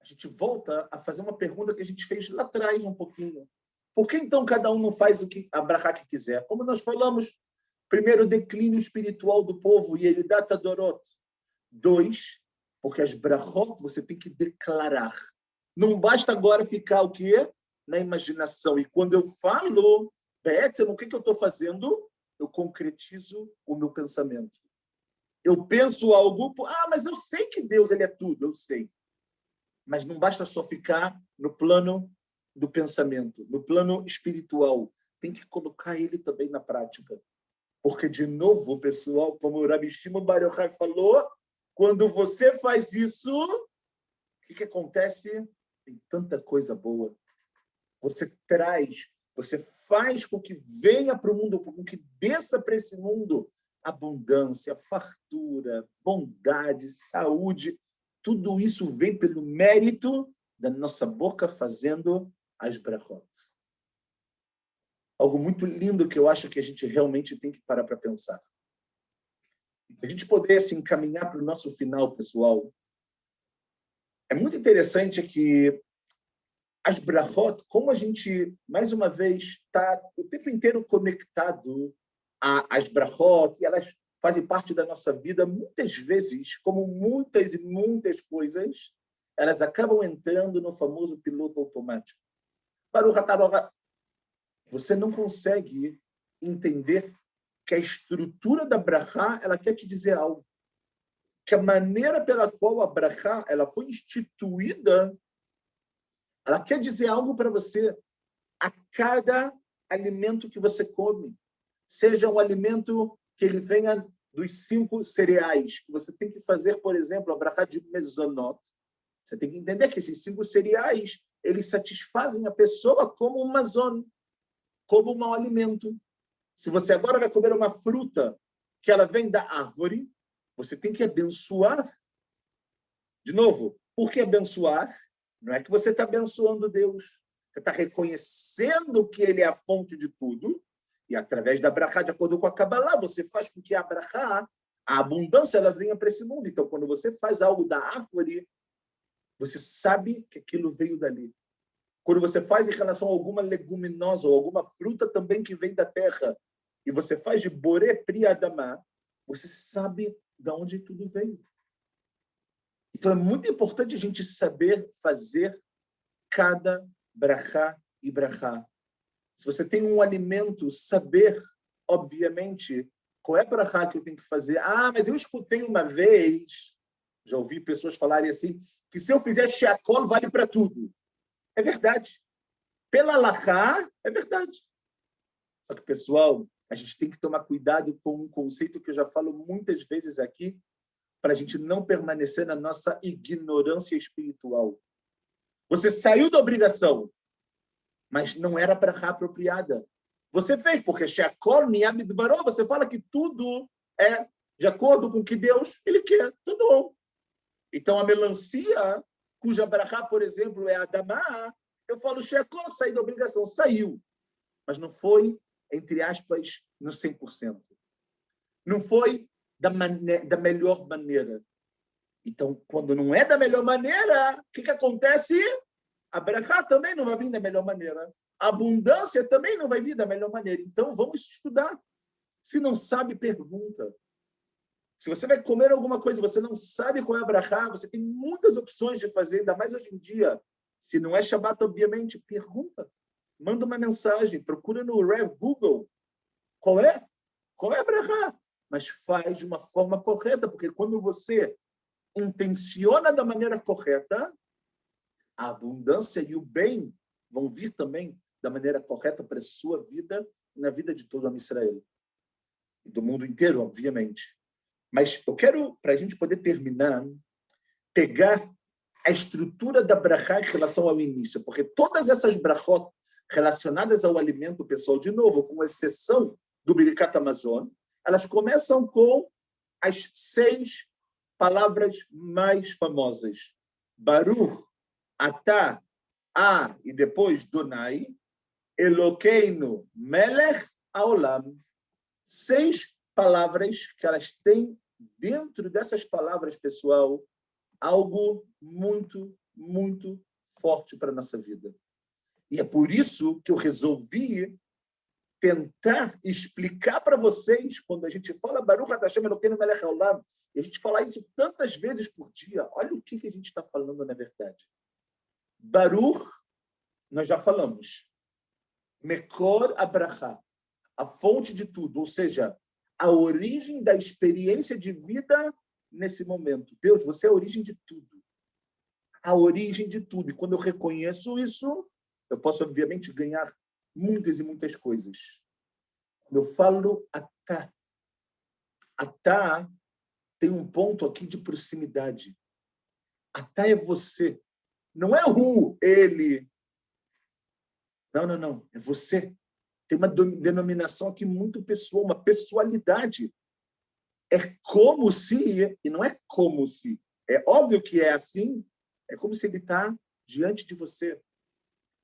a gente volta a fazer uma pergunta que a gente fez lá atrás um pouquinho. Por que, então, cada um não faz o que a brachá que quiser? Como nós falamos, primeiro, o declínio espiritual do povo, e ele data dorot. 2, porque as brachot você tem que declarar. Não basta agora ficar o quê? Na imaginação. E quando eu falo, o que eu estou fazendo? Eu concretizo o meu pensamento. Eu penso algo, mas eu sei que Deus ele é tudo, eu sei. Mas não basta só ficar no plano do pensamento, no plano espiritual. Tem que colocar ele também na prática. Porque, de novo, pessoal, como o Rabi Shimon Bar Yochai falou, quando você faz isso, o que acontece? Tem tanta coisa boa. Você traz, você faz com que venha para o mundo, com que desça para esse mundo abundância, fartura, bondade, saúde. Tudo isso vem pelo mérito da nossa boca fazendo as brachot. Algo muito lindo que eu acho que a gente realmente tem que parar para pensar. A gente poder se encaminhar para o nosso final, pessoal, é muito interessante que as brachot, como a gente, mais uma vez, está o tempo inteiro conectado às brachot, e elas fazem parte da nossa vida, muitas vezes, como muitas e muitas coisas, elas acabam entrando no famoso piloto automático. Você não consegue entender que a estrutura da brachá, ela quer te dizer algo. Que a maneira pela qual a brachá ela foi instituída, ela quer dizer algo para você a cada alimento que você come. Seja um alimento que ele venha dos 5 cereais, que você tem que fazer, por exemplo, a brachá de mezonot. Você tem que entender que esses 5 cereais, eles satisfazem a pessoa como um mazon, como um alimento. Se você agora vai comer uma fruta que ela vem da árvore, você tem que abençoar. De novo, por que abençoar? Não é que você está abençoando Deus. Você está reconhecendo que Ele é a fonte de tudo, e através da brachá, de acordo com a Kabbalah, você faz com que a brachá, a abundância, ela venha para esse mundo. Então, quando você faz algo da árvore, você sabe que aquilo veio dali. Quando você faz em relação a alguma leguminosa ou alguma fruta também que vem da terra, e você faz de boré pri adamá, você sabe de onde tudo veio. Então, é muito importante a gente saber fazer cada brachá e brachá. Se você tem um alimento, saber, obviamente, qual é a brachá que eu tenho que fazer. Ah, mas eu escutei uma vez, já ouvi pessoas falarem assim, que se eu fizer sheakol, vale para tudo. É verdade. Pela halachá, é verdade. Só que, pessoal, a gente tem que tomar cuidado com um conceito que eu já falo muitas vezes aqui, para a gente não permanecer na nossa ignorância espiritual. Você saiu da obrigação, mas não era para a apropriada. Você fez, porque Sheakol Niyamidbaró, você fala que tudo é de acordo com o que Deus ele quer. Tudo bom. Então, a melancia, cuja brachá, por exemplo, é Adamá, eu falo, Sheakol, saiu da obrigação. Saiu. Mas não foi, entre aspas, no 100%. Não foi da melhor maneira. Então, quando não é da melhor maneira, o que acontece? A brachá também não vai vir da melhor maneira. A abundância também não vai vir da melhor maneira. Então, vamos estudar. Se não sabe, pergunta. Se você vai comer alguma coisa e você não sabe qual é a brachá, você tem muitas opções de fazer, ainda mais hoje em dia. Se não é Shabbat, obviamente, pergunta. Manda uma mensagem, procura no Google. Qual é? Qual é a brachá? Mas faz de uma forma correta, porque quando você intenciona da maneira correta, a abundância e o bem vão vir também da maneira correta para a sua vida e na vida de todo o Israel. E do mundo inteiro, obviamente. Mas eu quero, para a gente poder terminar, pegar a estrutura da brachá em relação ao início, porque todas essas brachot relacionadas ao alimento, pessoal, de novo, com exceção do Birkat Hamazon, elas começam com as 6 palavras mais famosas. Baruch, Atá, e depois Donai, Elokeinu, Melech, Haolam. 6 palavras que elas têm dentro dessas palavras, pessoal, algo muito, muito forte para a nossa vida. E é por isso que eu resolvi tentar explicar para vocês, quando a gente fala Baruch Atah Hashem Elokeinu Melech Haolam, e a gente fala isso tantas vezes por dia, olha o que a gente está falando na verdade. Baruch, nós já falamos. Mekor Abrahá, a fonte de tudo, ou seja, a origem da experiência de vida nesse momento. Deus, você é a origem de tudo. A origem de tudo. E quando eu reconheço isso, eu posso, obviamente, ganhar muitas e muitas coisas. Quando eu falo a Atá. Atá tem um ponto aqui de proximidade. Atá é você. Não é ele. Não. É você. Tem uma denominação aqui muito pessoal, uma pessoalidade. É como se, e não é como se, é óbvio que é assim, é como se ele está diante de você,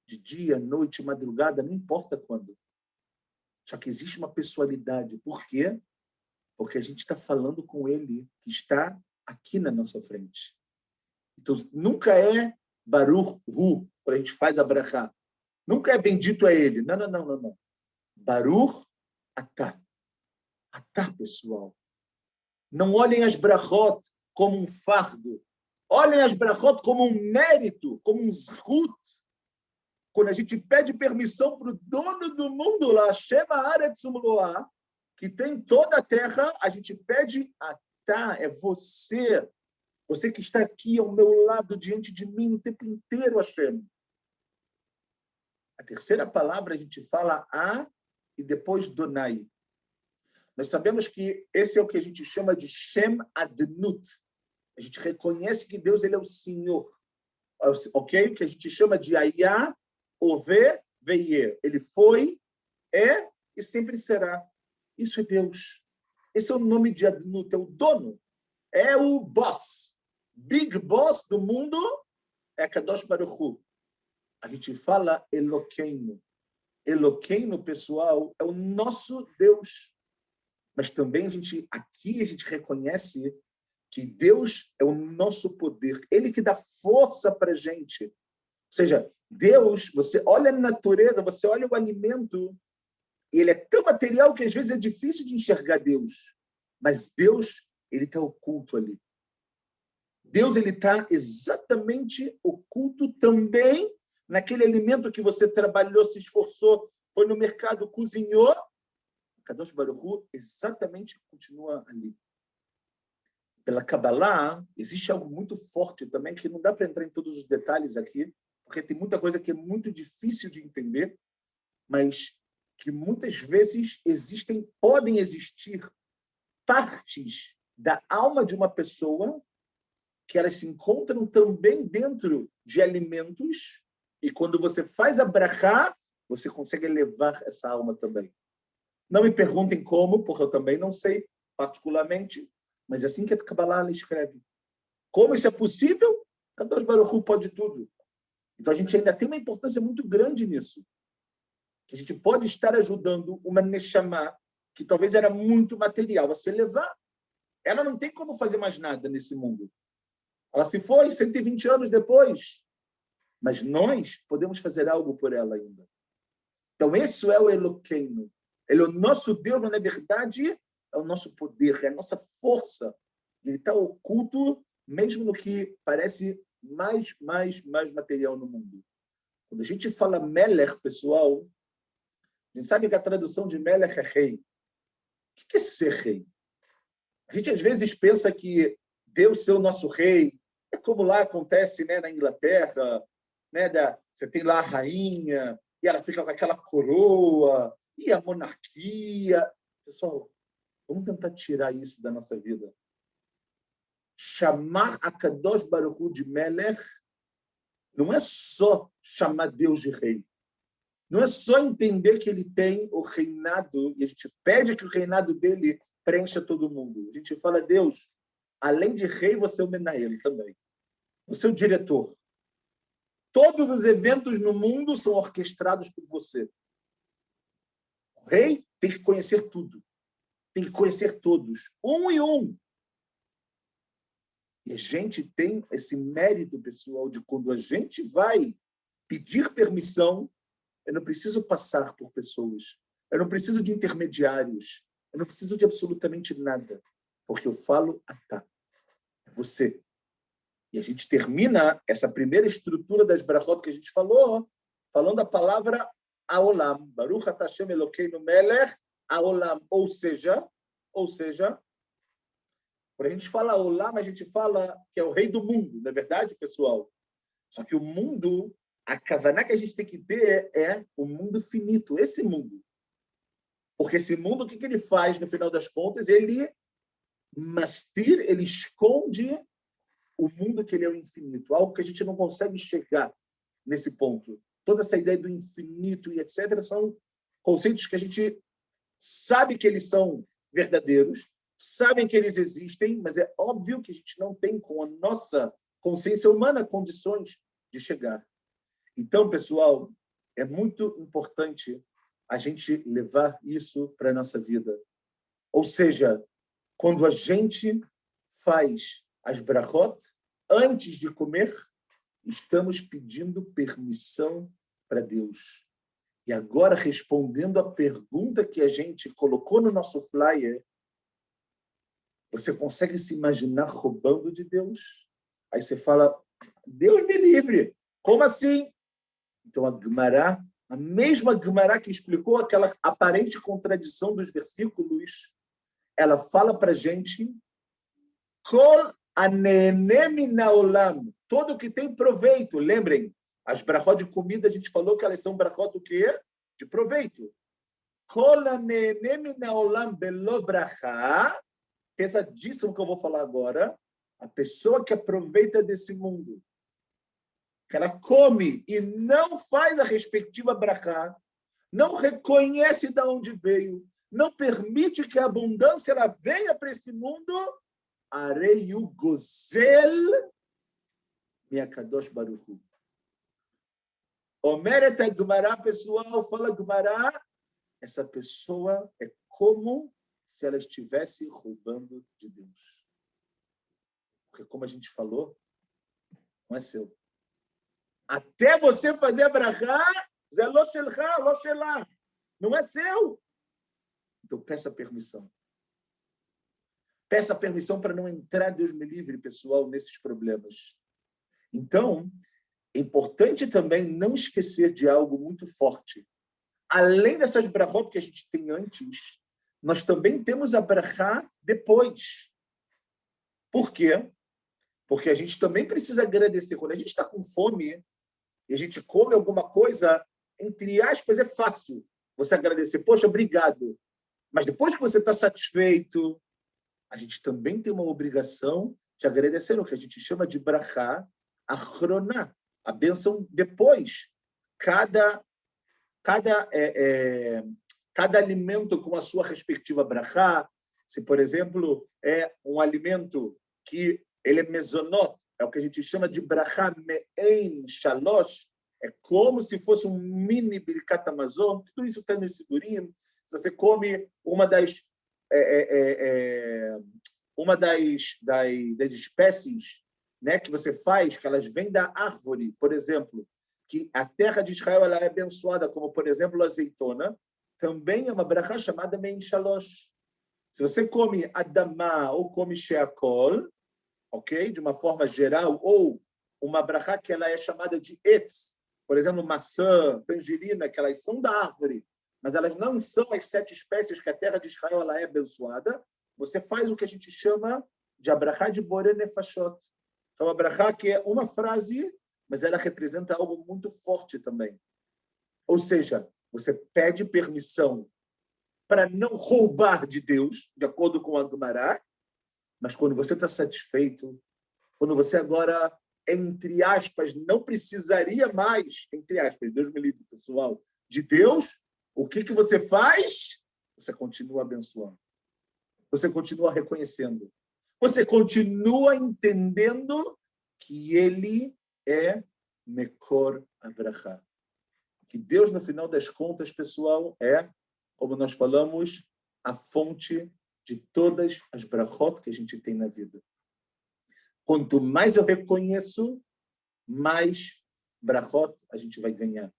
de dia, noite, madrugada, não importa quando. Só que existe uma pessoalidade. Por quê? Porque a gente está falando com ele, que está aqui na nossa frente. Então, nunca é Baruch Hu, quando a gente faz a brachá. Nunca é bendito a ele. Não. Baruch Atá. Atá, pessoal. Não olhem as brachot como um fardo. Olhem as brachot como um mérito, como um zhut. Quando a gente pede permissão para o dono do mundo lá, Shema Aretz Umloah, que tem toda a terra, a gente pede Atá, é você. Você que está aqui ao meu lado, diante de mim, o tempo inteiro, Hashem. A terceira palavra a gente fala A e depois Donai. Nós sabemos que esse é o que a gente chama de Shem Adnut. A gente reconhece que Deus ele é o Senhor. Ok? O que a gente chama de Ayah, Ove, Veie. Ele foi, é e sempre será. Isso é Deus. Esse é o nome de Adnut, é o dono. É o boss. Big boss do mundo é Kadosh Baruch Hu. A gente fala Eloqueino. Eloqueino, pessoal, é o nosso Deus. Mas também aqui a gente reconhece que Deus é o nosso poder. Ele que dá força para a gente. Ou seja, Deus, você olha a natureza, você olha o alimento, e ele é tão material que às vezes é difícil de enxergar Deus. Mas Deus, ele está oculto ali. Deus ele está exatamente oculto também naquele alimento que você trabalhou, se esforçou, foi no mercado, cozinhou. Kadosh Baruch Hu exatamente continua ali. Pela Kabbalah, existe algo muito forte também, que não dá para entrar em todos os detalhes aqui, porque tem muita coisa que é muito difícil de entender, mas que muitas vezes podem existir partes da alma de uma pessoa que elas se encontram também dentro de alimentos, e quando você faz a brachá, você consegue elevar essa alma também. Não me perguntem como, porque eu também não sei particularmente, mas é assim que a Kabbalah escreve. Como isso é possível? Kadosh Baruch Hu pode tudo. Então a gente ainda tem uma importância muito grande nisso. Que a gente pode estar ajudando uma Neshama, que talvez era muito material, a se elevar. Ela não tem como fazer mais nada nesse mundo. Ela se foi 120 anos depois. Mas nós podemos fazer algo por ela ainda. Então, esse é o Eloqueino. Ele é o nosso Deus, mas, na verdade, é o nosso poder, é a nossa força. Ele está oculto, mesmo no que parece mais material no mundo. Quando a gente fala Melech, pessoal, a gente sabe que a tradução de Melech é rei. O que é ser rei? A gente, às vezes, pensa que Deus ser o nosso rei é como lá acontece, né, na Inglaterra, né, você tem lá a rainha, e ela fica com aquela coroa, e a monarquia. Pessoal, vamos tentar tirar isso da nossa vida. Chamar a Kadosh Baruch Hu de Melech não é só chamar Deus de rei. Não é só entender que ele tem o reinado, e a gente pede que o reinado dele preencha todo mundo. A gente fala, Deus, além de rei, você é o Menael também. Você é o diretor. Todos os eventos no mundo são orquestrados por você. O rei tem que conhecer tudo. Tem que conhecer todos. Um e um. E a gente tem esse mérito, pessoal, de quando a gente vai pedir permissão, eu não preciso passar por pessoas. Eu não preciso de intermediários. Eu não preciso de absolutamente nada. Porque eu falo Atá. É você. E a gente termina essa primeira estrutura das brachot que a gente falou, falando a palavra Aolam. Baruch atah Hashem Elokeinu melech Aolam. Ou seja, quando a gente fala Aolam, a gente fala que é o rei do mundo, não é verdade, pessoal? Só que o mundo, a kavaná que a gente tem que ter é o mundo finito, esse mundo. Porque esse mundo, o que ele faz, no final das contas? Ele esconde o mundo que ele é o infinito, algo que a gente não consegue chegar nesse ponto. Toda essa ideia do infinito e etc. são conceitos que a gente sabe que eles são verdadeiros, sabem que eles existem, mas é óbvio que a gente não tem, com a nossa consciência humana, condições de chegar. Então, pessoal, é muito importante a gente levar isso para a nossa vida. Ou seja, quando a gente faz as brachot, antes de comer, estamos pedindo permissão para Deus. E agora, respondendo à pergunta que a gente colocou no nosso flyer, você consegue se imaginar roubando de Deus? Aí você fala, Deus me livre. Como assim? Então, a Gemara, a mesma Gemara que explicou aquela aparente contradição dos versículos, ela fala para a gente, Kol anene min haolam, todo que tem proveito. Lembrem, as brachot de comida, a gente falou que elas são brachot do quê? De proveito. Kol anene min haolam belo bracha, pesadíssimo que eu vou falar agora, a pessoa que aproveita desse mundo, que ela come e não faz a respectiva brachá, não reconhece de onde veio, não permite que a abundância ela venha para esse mundo, arei o gozel miakadosh baruch hu. Omeret a Gemara, pessoal, fala Gemara, essa pessoa é como se ela estivesse roubando de Deus. Porque, como a gente falou, não é seu. Até você fazer a brachá, zé lo shelcha, lo shelah. Não é seu. Então, peça permissão. Peça permissão para não entrar, Deus me livre, pessoal, nesses problemas. Então, é importante também não esquecer de algo muito forte. Além dessas brachot que a gente tem antes, nós também temos a brachá depois. Por quê? Porque a gente também precisa agradecer. Quando a gente está com fome e a gente come alguma coisa, entre aspas, é fácil você agradecer. Poxa, obrigado. Mas depois que você está satisfeito, a gente também tem uma obrigação de agradecer o que a gente chama de brachá achroná, a bênção depois. Cada alimento com a sua respectiva brachá. Se, por exemplo, é um alimento que ele é mezonot, é o que a gente chama de brachá me'ein shalosh, é como se fosse um mini birkat hamazon, tudo isso está no Sidurim. Se você come uma das espécies, né, que você faz, que elas vêm da árvore, por exemplo, que a terra de Israel ela é abençoada, como, por exemplo, a azeitona, também é uma brachá chamada me'ein shalosh. Se você come adamá ou come sheakol, ok? De uma forma geral, ou uma brachá que ela é chamada de etz, por exemplo, maçã, tangerina, que elas são da árvore, mas elas não são as 7 espécies que a terra de Israel ela é abençoada, você faz o que a gente chama de a brachá de boré nefashot. Então, a brachá que é uma frase, mas ela representa algo muito forte também. Ou seja, você pede permissão para não roubar de Deus, de acordo com a Gemara, mas quando você está satisfeito, quando você agora, entre aspas, não precisaria mais, entre aspas, Deus me livre, pessoal, de Deus, o que você faz? Você continua abençoando. Você continua reconhecendo. Você continua entendendo que Ele é Mekor Abrahá. Que Deus, no final das contas, pessoal, é, como nós falamos, a fonte de todas as brachot que a gente tem na vida. Quanto mais eu reconheço, mais brachot a gente vai ganhar.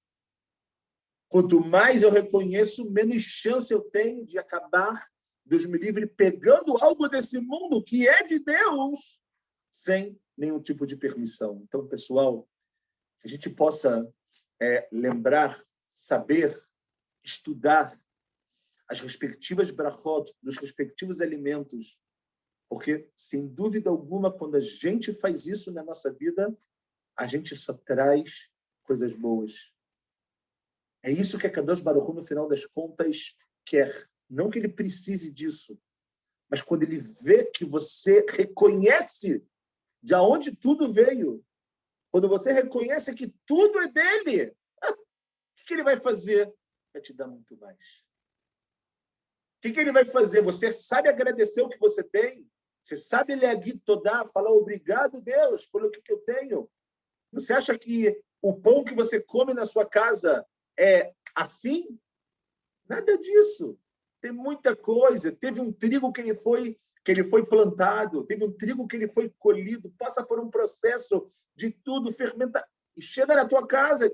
Quanto mais eu reconheço, menos chance eu tenho de acabar, Deus me livre, pegando algo desse mundo que é de Deus, sem nenhum tipo de permissão. Então, pessoal, que a gente possa lembrar, saber, estudar as respectivas brachot dos respectivos alimentos, porque, sem dúvida alguma, quando a gente faz isso na nossa vida, a gente só traz coisas boas. É isso que a Kadosh Baruch Hu, no final das contas, quer. Não que ele precise disso, mas quando ele vê que você reconhece de onde tudo veio, quando você reconhece que tudo é dele, o que ele vai fazer? Vai te dar muito mais. O que ele vai fazer? Você sabe agradecer o que você tem? Você sabe leagir todá, falar obrigado, Deus, pelo que eu tenho? Você acha que o pão que você come na sua casa é assim? Nada disso. Tem muita coisa. Teve um trigo que ele foi plantado, teve um trigo que ele foi colhido, passa por um processo de tudo, fermenta, e chega na tua casa,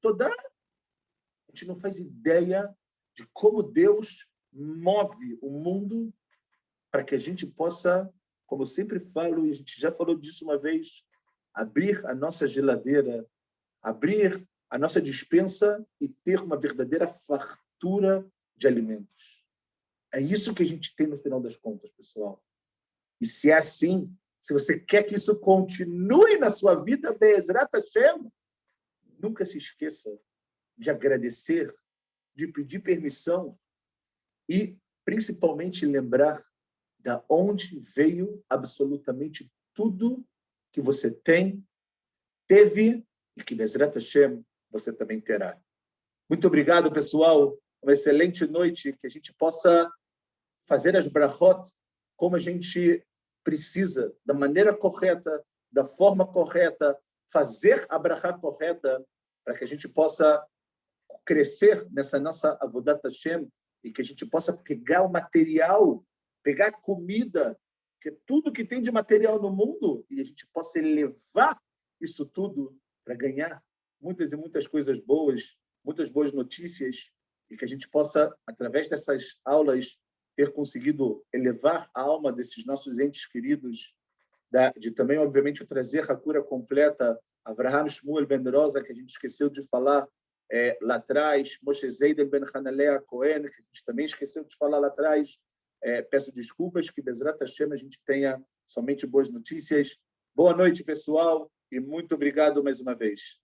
todá. A gente não faz ideia de como Deus move o mundo para que a gente possa, como eu sempre falo, e a gente já falou disso uma vez, abrir a nossa geladeira, abrir a nossa despensa e ter uma verdadeira fartura de alimentos. É isso que a gente tem no final das contas, pessoal. E se é assim, se você quer que isso continue na sua vida, Be'ezrat Hashem, nunca se esqueça de agradecer, de pedir permissão e, principalmente, lembrar da onde veio absolutamente tudo que você tem, teve e que, Be'ezrat Hashem, você também terá. Muito obrigado, pessoal. Uma excelente noite, que a gente possa fazer as brachot como a gente precisa, da maneira correta, da forma correta, fazer a brachá correta, para que a gente possa crescer nessa nossa avodat Hashem e que a gente possa pegar o material, pegar a comida, que é tudo que tem de material no mundo, e a gente possa elevar isso tudo para ganhar muitas e muitas coisas boas, muitas boas notícias, e que a gente possa, através dessas aulas, ter conseguido elevar a alma desses nossos entes queridos, de também, obviamente, trazer a cura completa, Avraham Shmuel Ben Rosa, que a gente esqueceu de falar lá atrás, Moshe Zeiden Ben Hanalea Cohen, que a gente também esqueceu de falar lá atrás. Peço desculpas, que Be'ezrat Hashem a gente tenha somente boas notícias. Boa noite, pessoal, e muito obrigado mais uma vez.